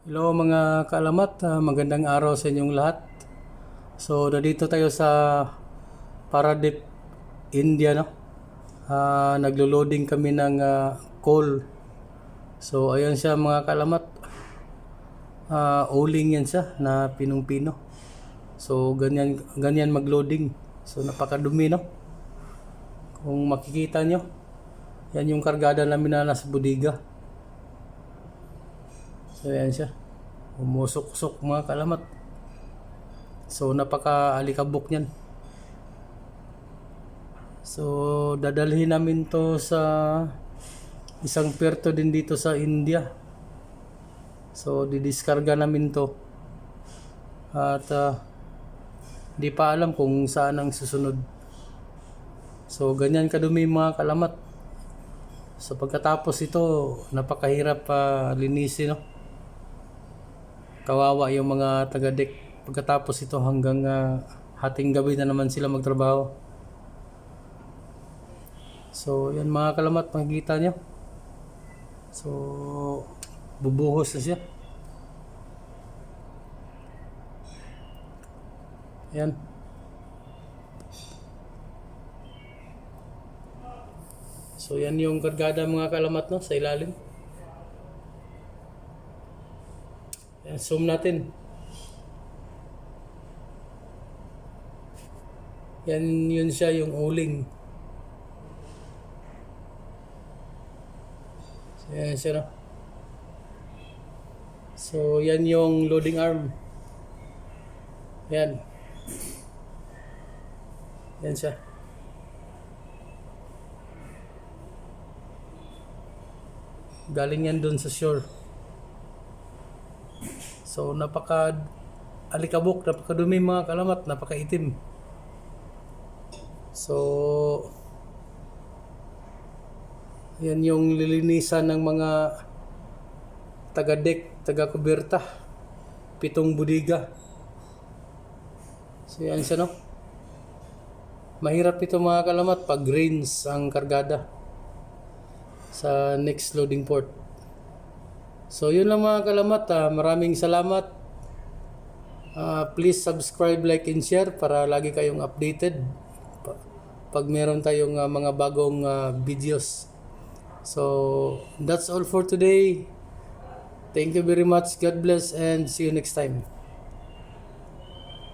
Hello mga kaalamat, magandang araw sa inyong lahat. So, nandito tayo sa Paradip, India, no? Naglo-loading kami ng coal. So, ayan siya mga kaalamat. Uling yan siya na pinong-pino. So, ganyan mag-loading. So, napakadumi, no? Kung makikita nyo, yan yung kargada namin na nasa bodega. So, ayan siya. Umusok-usok mga kalamat. So, napaka-alikabok niyan. So, dadalhin namin to sa isang perto din dito sa India. So, didiskarga namin to. At di pa alam kung saan ang susunod. So, ganyan kadumi mga kalamat. So, pagkatapos ito, napakahirap linisin, no? Kawawa yung mga taga-deck. Pagkatapos ito hanggang hating gabi na naman sila magtrabaho. So, yan mga kalamat, makikita nyo. So, bubuhos na siya. Yan. So, yan yung kargada mga kalamat, no, sa ilalim. Yan, zoom natin. Yan, yun siya yung uling. So, yan siya, no? So, yan yung loading arm. Yan. Yan siya. Galing yan dun sa shore. So, napaka-alikabok, napakadumi mga kalamat, napaka-itim. So, yan yung lilinisan ng mga taga-deck, taga-kuberta, 7 bodega. So, yan siya, no? Mahirap ito mga kalamat pag rains ang kargada sa next loading port. So, yun lang mga kalamat. Maraming salamat. Please subscribe, like, and share para lagi kayong updated pag meron tayong mga bagong videos. So, that's all for today. Thank you very much. God bless and see you next time.